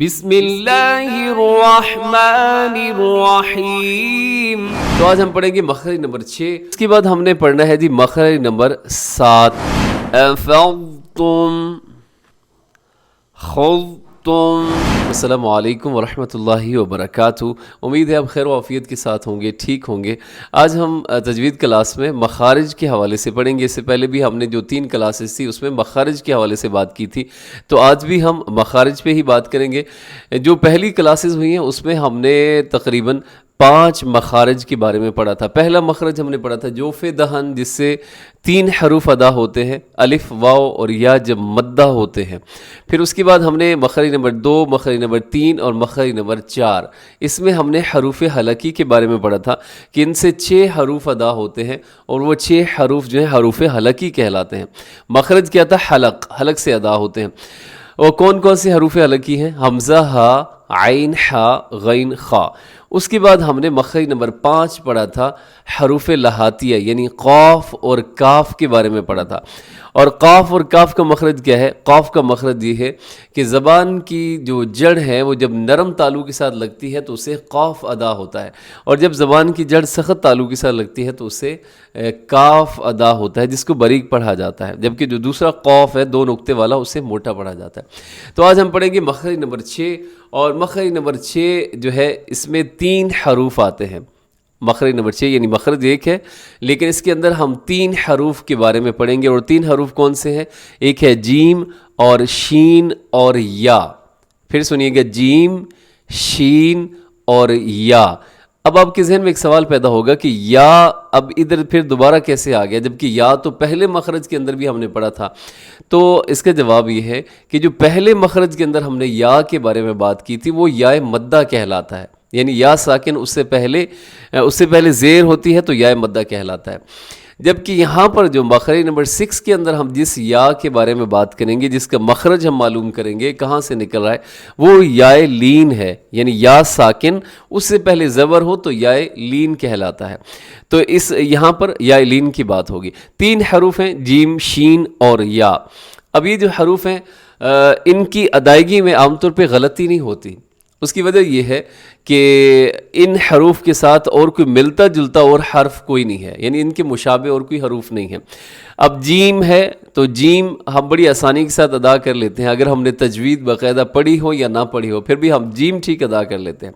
بسم اللہ الرحمن الرحیم۔ تو آج ہم پڑھیں گے مخرج نمبر 6، اس کے بعد ہم نے پڑھنا ہے مخرج نمبر 7۔ افضتم، خضتم۔ السلام علیکم ورحمۃ اللہ وبرکاتہ۔ امید ہے آپ خیر و عافیت کے ساتھ ہوں گے، ٹھیک ہوں گے۔ آج ہم تجوید کلاس میں مخارج کے حوالے سے پڑھیں گے۔ اس سے پہلے بھی ہم نے جو 3 کلاسز تھی اس میں مخارج کے حوالے سے بات کی تھی، تو آج بھی ہم مخارج پہ ہی بات کریں گے۔ جو پہلی کلاسز ہوئی ہیں اس میں ہم نے تقریباً 5 مخارج کے بارے میں پڑھا تھا۔ پہلا مخرج ہم نے پڑھا تھا جوف دہن، جس سے 3 حروف ادا ہوتے ہیں، الف، واو اور یا جب مدہ ہوتے ہیں۔ پھر اس کے بعد ہم نے مخرج نمبر 2، مخرج نمبر 3 اور مخرج نمبر 4، اس میں ہم نے حروف حلقی کے بارے میں پڑھا تھا کہ ان سے 6 حروف ادا ہوتے ہیں اور وہ 6 حروف جو ہیں حروف حلقی کہلاتے ہیں۔ مخرج کیا تھا؟ حلق، حلق سے ادا ہوتے ہیں۔ اور کون کون سے حروف حلقی ہیں؟ حمزہ، ہا، عین، حا، غین، خا۔ اس کے بعد ہم نے مخرج نمبر 5 پڑھا تھا حروف لہاتیہ، یعنی قاف اور کاف کے بارے میں پڑھا تھا۔ اور قاف اور کاف کا مخرج کیا ہے؟ قاف کا مخرج یہ ہے کہ زبان کی جو جڑ ہے وہ جب نرم تالو کے ساتھ لگتی ہے تو اسے قاف ادا ہوتا ہے، اور جب زبان کی جڑ سخت تالو کے ساتھ لگتی ہے تو اسے کاف ادا ہوتا ہے، جس کو باریک پڑھا جاتا ہے، جبکہ جو دوسرا قاف ہے 2 نقطے والا اسے موٹا پڑھا جاتا ہے۔ تو آج ہم پڑھیں گے مخرج نمبر 6، اور مخرج نمبر 6 جو ہے اس میں 3 حروف آتے ہیں۔ مخرج نمبر 6 یعنی مخرج ایک ہے، لیکن اس کے اندر ہم 3 حروف کے بارے میں پڑھیں گے، اور 3 حروف کون سے ہیں؟ ایک ہے جیم اور شین اور یا۔ پھر سنیے گا، جیم، شین اور یا۔ اب آپ کے ذہن میں ایک سوال پیدا ہوگا کہ یا اب ادھر پھر دوبارہ کیسے آ گیا، جبکہ یا تو پہلے مخرج کے اندر بھی ہم نے پڑھا تھا؟ تو اس کا جواب یہ ہے کہ جو پہلے مخرج کے اندر ہم نے یا کے بارے میں بات کی تھی وہ یا مدہ کہلاتا ہے، یعنی یا ساکن اس سے پہلے زیر ہوتی ہے تو یا مدہ کہلاتا ہے۔ جبکہ یہاں پر جو مخرج نمبر 6 کے اندر ہم جس یا کے بارے میں بات کریں گے، جس کا مخرج ہم معلوم کریں گے کہاں سے نکل رہا ہے، وہ یا لین ہے، یعنی یا ساکن اس سے پہلے زبر ہو تو یا لین کہلاتا ہے۔ تو یہاں پر یا لین کی بات ہوگی۔ 3 حروف ہیں، جیم، شین اور یا۔ اب یہ جو حروف ہیں ان کی ادائیگی میں عام طور پہ غلطی نہیں ہوتی۔ اس کی وجہ یہ ہے کہ ان حروف کے ساتھ اور کوئی ملتا جلتا اور حرف کوئی نہیں ہے، یعنی ان کے مشابہ اور کوئی حروف نہیں ہے۔ اب جیم ہے تو جیم ہم بڑی آسانی کے ساتھ ادا کر لیتے ہیں، اگر ہم نے تجوید باقاعدہ پڑھی ہو یا نہ پڑھی ہو، پھر بھی ہم جیم ٹھیک ادا کر لیتے ہیں۔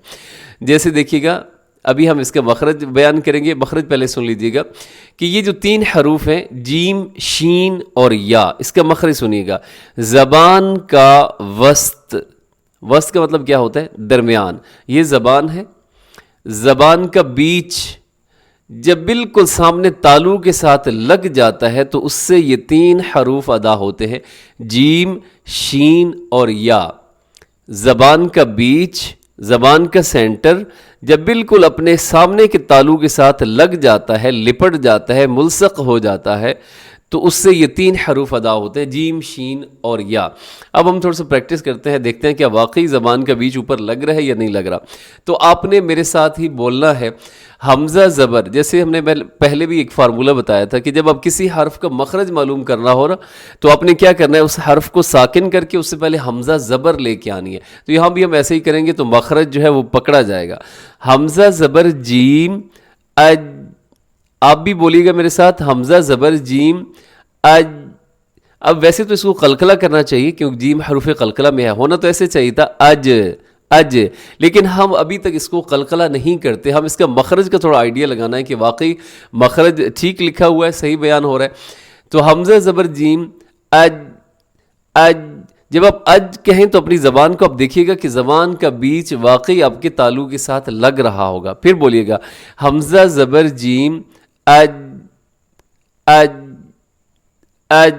جیسے دیکھیے گا، ابھی ہم اس کا مخرج بیان کریں گے، مخرج پہلے سن لیجیے گا کہ یہ جو 3 حروف ہیں جیم، شین اور یا، اس کا مخرج سنیے گا۔ زبان کا وسط، وسط کا مطلب کیا ہوتا ہے؟ درمیان۔ یہ زبان ہے، زبان کا بیچ جب بالکل سامنے تالو کے ساتھ لگ جاتا ہے تو اس سے یہ 3 حروف ادا ہوتے ہیں، جیم، شین اور یا۔ زبان کا بیچ، زبان کا سینٹر جب بالکل اپنے سامنے کے تالو کے ساتھ لگ جاتا ہے، لپٹ جاتا ہے، ملصق ہو جاتا ہے، تو اس سے یہ 3 حروف ادا ہوتے ہیں، جیم، شین اور یا۔ اب ہم تھوڑا سا پریکٹس کرتے ہیں، دیکھتے ہیں کیا واقعی زبان کا بیچ اوپر لگ رہا ہے یا نہیں لگ رہا۔ تو آپ نے میرے ساتھ ہی بولنا ہے حمزہ زبر، جیسے ہم نے پہلے بھی ایک فارمولہ بتایا تھا کہ جب آپ کسی حرف کا مخرج معلوم کرنا ہو رہا تو آپ نے کیا کرنا ہے، اس حرف کو ساکن کر کے اس سے پہلے حمزہ زبر لے کے آنی ہے۔ تو یہاں بھی ہم ایسے ہی کریں گے تو مخرج جو ہے وہ پکڑا جائے گا۔ حمزہ زبر جیم، اج۔ آپ بھی بولیے گا میرے ساتھ، حمزہ زبر جیم، اج۔ اب ویسے تو اس کو قلقلہ کرنا چاہیے کیونکہ جیم حروف قلقلہ میں ہے، ہونا تو ایسے چاہیے تھا اج، اج، لیکن ہم ابھی تک اس کو قلقلہ نہیں کرتے۔ ہم اس کا مخرج کا تھوڑا آئیڈیا لگانا ہے کہ واقعی مخرج ٹھیک لکھا ہوا ہے، صحیح بیان ہو رہا ہے۔ تو حمزہ زبر جیم، اج، اج۔ جب آپ اج کہیں تو اپنی زبان کو آپ دیکھیے گا کہ زبان کا بیچ واقعی آپ کے تالو کے ساتھ لگ رہا ہوگا۔ پھر بولیے گا حمزہ زبر جیم، اج، اج، اج۔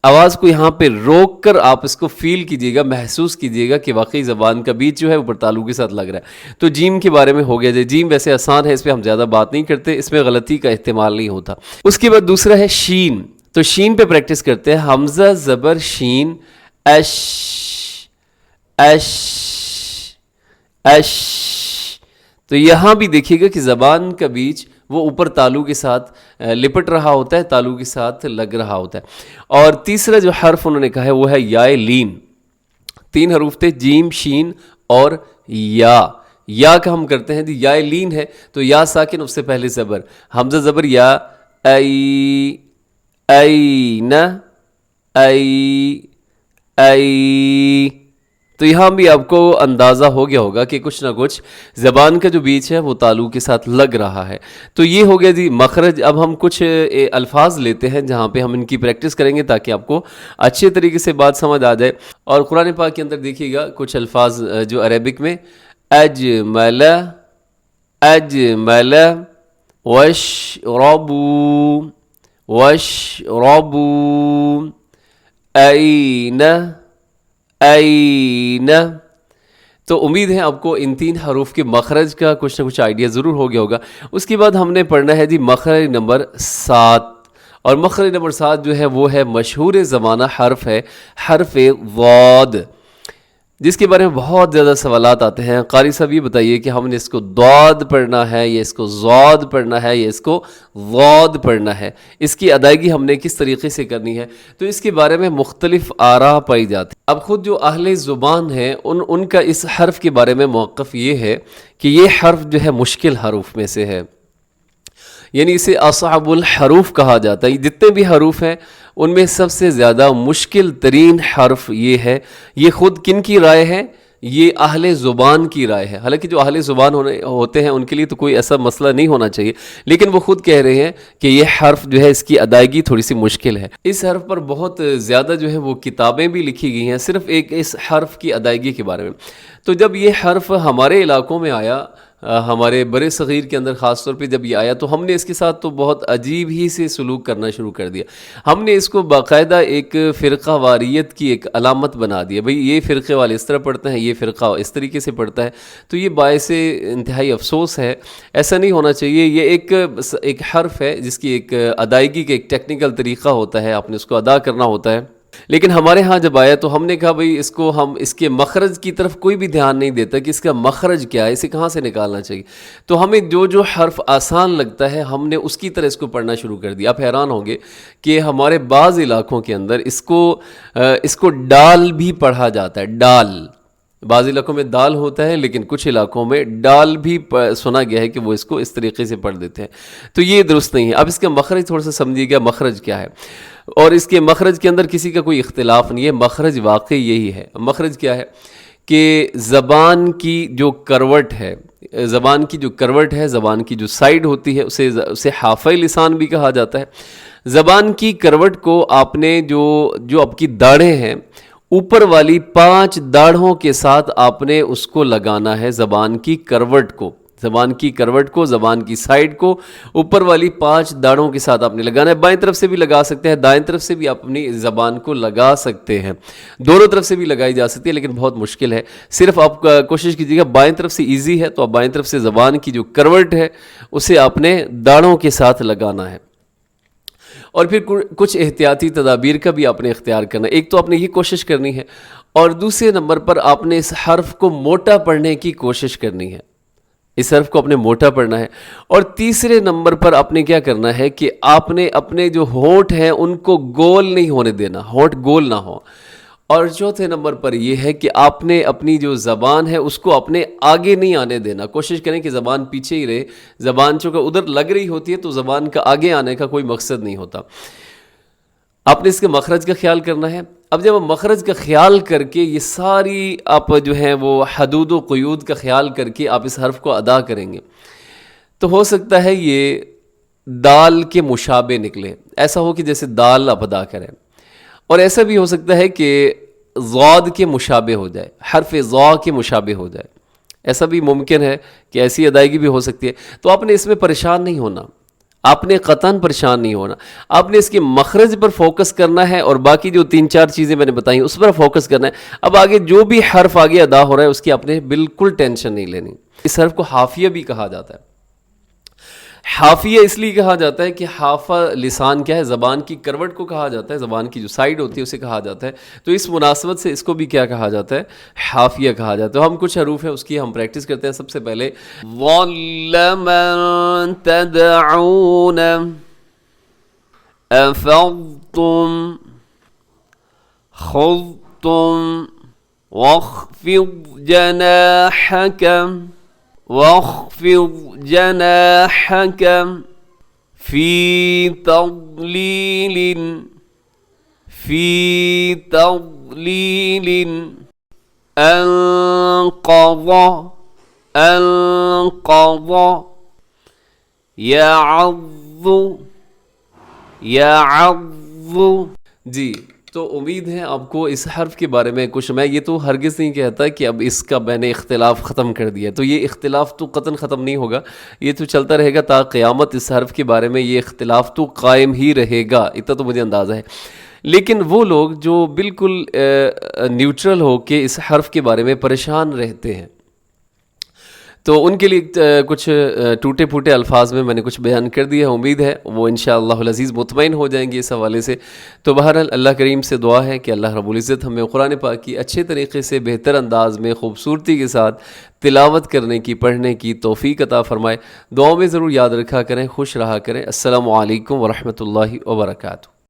آواز کو یہاں پہ روک کر آپ اس کو فیل کیجیے گا، محسوس کیجیے گا کہ واقعی زبان کا بیچ جو ہے اوپر تالو کے ساتھ لگ رہا ہے۔ تو جیم کے بارے میں ہو گیا جی، جیم ویسے آسان ہے، اس پہ ہم زیادہ بات نہیں کرتے، اس میں غلطی کا احتمال نہیں ہوتا۔ اس کے بعد دوسرا ہے شین، تو شین پہ پریکٹس کرتے ہیں، حمزہ زبر شین، اش، اش، اش۔ تو یہاں بھی دیکھیے گا کہ زبان کا بیچ وہ اوپر تالو کے ساتھ لپٹ رہا ہوتا ہے، تالو کے ساتھ لگ رہا ہوتا ہے۔ اور تیسرا جو حرف انہوں نے کہا ہے وہ ہے یا لین۔ 3 حروف تھے جیم شین اور یا کا ہم کرتے ہیں یا لین ہے تو یا ساکن اس سے پہلے زبر حمزہ زبر یا این تو یہاں بھی آپ کو اندازہ ہو گیا ہوگا کہ کچھ نہ کچھ زبان کا جو بیچ ہے وہ تالو کے ساتھ لگ رہا ہے. تو یہ ہو گیا جی مخرج. اب ہم کچھ الفاظ لیتے ہیں جہاں پہ ہم ان کی پریکٹس کریں گے تاکہ آپ کو اچھے طریقے سے بات سمجھ آ جائے. اور قرآن پاک کے اندر دیکھیے گا کچھ الفاظ جو عربک میں اجمل واشربوا این. تو امید ہے آپ کو ان 3 حروف کے مخرج کا کچھ نہ کچھ آئیڈیا ضرور ہو گیا ہوگا. اس کے بعد ہم نے پڑھنا ہے جی مخرج نمبر 7 اور مخرج نمبر 7 جو ہے وہ ہے مشہور زمانہ حرف ہے حرف ضاد جس کے بارے میں بہت زیادہ سوالات آتے ہیں. قاری صاحب یہ بتائیے کہ ہم نے اس کو ضاد پڑھنا ہے یا اس کو ضاد پڑھنا ہے یا اس کو ضاد پڑھنا ہے, اس کی ادائیگی ہم نے کس طریقے سے کرنی ہے. تو اس کے بارے میں مختلف آراء پائی جاتی ہیں. اب خود جو اہل زبان ہیں ان کا اس حرف کے بارے میں موقف یہ ہے کہ یہ حرف جو ہے مشکل حروف میں سے ہے, یعنی اسے اصعب الحروف کہا جاتا ہے. جتنے بھی حروف ہیں ان میں سب سے زیادہ مشکل ترین حرف یہ ہے. یہ خود کن کی رائے ہے؟ یہ اہل زبان کی رائے ہے. حالانکہ جو اہل زبان ہوتے ہیں ان کے لیے تو کوئی ایسا مسئلہ نہیں ہونا چاہیے, لیکن وہ خود کہہ رہے ہیں کہ یہ حرف جو ہے اس کی ادائیگی تھوڑی سی مشکل ہے. اس حرف پر بہت زیادہ جو ہے وہ کتابیں بھی لکھی گئی ہیں صرف ایک اس حرف کی ادائیگی کے بارے میں. تو جب یہ حرف ہمارے علاقوں میں آیا, ہمارے برے صغیر کے اندر خاص طور پہ جب یہ آیا تو ہم نے اس کے ساتھ تو بہت عجیب ہی سے سلوک کرنا شروع کر دیا. ہم نے اس کو باقاعدہ ایک فرقہ واریت کی ایک علامت بنا دیا, بھئی یہ فرقے والے اس طرح پڑھتے ہیں, یہ فرقہ اس طریقے سے پڑھتا ہے. تو یہ باعث انتہائی افسوس ہے, ایسا نہیں ہونا چاہیے. یہ ایک حرف ہے جس کی ایک ادائیگی کا ایک ٹیکنیکل طریقہ ہوتا ہے, آپ نے اس کو ادا کرنا ہوتا ہے. لیکن ہمارے ہاں جب آیا تو ہم نے کہا بھئی اس کے مخرج کی طرف کوئی بھی دھیان نہیں دیتا کہ اس کا مخرج کیا ہے, اسے کہاں سے نکالنا چاہیے. تو ہمیں جو حرف آسان لگتا ہے ہم نے اس کی طرح اس کو پڑھنا شروع کر دیا. آپ حیران ہوں گے کہ ہمارے بعض علاقوں کے اندر اس کو ڈال بھی پڑھا جاتا ہے. ڈال بعض علاقوں میں دال ہوتا ہے لیکن کچھ علاقوں میں ڈال بھی سنا گیا ہے کہ وہ اس کو اس طریقے سے پڑھ دیتے ہیں. تو یہ درست نہیں ہے. اب اس کا مخرج تھوڑا سا سمجھیے گا مخرج کیا ہے, اور اس کے مخرج کے اندر کسی کا کوئی اختلاف نہیں ہے. مخرج واقعی یہی ہے. مخرج کیا ہے کہ زبان کی جو کروٹ ہے, زبان کی جو سائیڈ ہوتی ہے اسے حافظ لسان بھی کہا جاتا ہے. زبان کی کروٹ کو آپ نے جو آپ کی داڑھیں ہیں اوپر والی 5 داڑھوں کے ساتھ آپ نے اس کو لگانا ہے. زبان کی کروٹ کو زبان کی سائیڈ کو اوپر والی 5 داڑھوں کے ساتھ آپ نے لگانا ہے. بائیں طرف سے بھی لگا سکتے ہیں, دائیں طرف سے بھی آپ اپنی زبان کو لگا سکتے ہیں, دونوں طرف سے بھی لگائی جا سکتی ہے لیکن بہت مشکل ہے. صرف آپ کوشش کیجیے گا بائیں طرف سے ایزی ہے تو آپ بائیں طرف سے زبان کی جو کروٹ ہے اسے آپ نے داڑھوں کے ساتھ لگانا ہے. اور پھر کچھ احتیاطی تدابیر کا بھی آپ نے اختیار کرنا ہے. ایک تو آپ نے یہ کوشش کرنی ہے, اور دوسرے نمبر پر آپ نے اس حرف کو موٹا پڑھنے کی کوشش کرنی ہے. اس حرف کو آپ نے موٹا پڑھنا ہے. اور تیسرے نمبر پر آپ نے کیا کرنا ہے کہ آپ نے اپنے جو ہونٹ ہیں ان کو گول نہیں ہونے دینا, ہونٹ گول نہ ہو. اور چوتھے نمبر پر یہ ہے کہ آپ نے اپنی جو زبان ہے اس کو اپنے آگے نہیں آنے دینا. کوشش کریں کہ زبان پیچھے ہی رہے. زبان چونکہ ادھر لگ رہی ہوتی ہے تو زبان کا آگے آنے کا کوئی مقصد نہیں ہوتا. آپ نے اس کے مخرج کا خیال کرنا ہے. اب جب مخرج کا خیال کر کے یہ ساری آپ جو ہیں وہ حدود و قیود کا خیال کر کے آپ اس حرف کو ادا کریں گے تو ہو سکتا ہے یہ دال کے مشابہ نکلے. ایسا ہو کہ جیسے دال آپ ادا کریں, اور ایسا بھی ہو سکتا ہے کہ ضاد کے مشابہ ہو جائے, حرف ضا کے مشابہ ہو جائے. ایسا بھی ممکن ہے کہ ایسی ادائیگی بھی ہو سکتی ہے. تو آپ نے اس میں پریشان نہیں ہونا, آپ نے قطعاً پریشان نہیں ہونا. آپ نے اس کے مخرج پر فوکس کرنا ہے اور باقی جو 3-4 چیزیں میں نے بتائی اس پر فوکس کرنا ہے. اب آگے جو بھی حرف آگے ادا ہو رہا ہے اس کی آپ نے بالکل ٹینشن نہیں لینی. اس حرف کو حافیہ بھی کہا جاتا ہے. حافیہ اس لیے کہا جاتا ہے کہ حافہ لسان کیا ہے, زبان کی کروٹ کو کہا جاتا ہے, زبان کی جو سائیڈ ہوتی ہے اسے کہا جاتا ہے. تو اس مناسبت سے اس کو بھی کیا کہا جاتا ہے, حافیہ کہا جاتا ہے. ہم کچھ حروف ہیں اس کی ہم پریکٹس کرتے ہیں. سب سے پہلے ضل من تدعون افضتم خضتم واخفض جناحك واخفض جناحك في تضليل انقض يعض جی تو امید ہے آپ کو اس حرف کے بارے میں کچھ، میں یہ تو ہرگز نہیں کہتا کہ اب اس کا میں نے اختلاف ختم کر دیا، تو یہ اختلاف تو قطعاً ختم نہیں ہوگا، یہ تو چلتا رہے گا تا قیامت، اس حرف کے بارے میں یہ اختلاف تو قائم ہی رہے گا، اتنا تو مجھے اندازہ ہے۔ لیکن وہ لوگ جو بالکل نیوٹرل ہو کے اس حرف کے بارے میں پریشان رہتے ہیں، تو ان کے لیے کچھ ٹوٹے پھوٹے الفاظ میں نے کچھ بیان کر دیا ہے، امید ہے وہ انشاءاللہ العزیز مطمئن ہو جائیں گے اس حوالے سے۔ تو بہرحال اللہ کریم سے دعا ہے کہ اللہ رب العزت ہمیں قرآن پاک کی اچھے طریقے سے، بہتر انداز میں، خوبصورتی کے ساتھ تلاوت کرنے کی، پڑھنے کی توفیق عطا فرمائے۔ دعاؤں میں ضرور یاد رکھا کریں، خوش رہا کریں۔ السلام علیکم ورحمۃ اللہ وبرکاتہ۔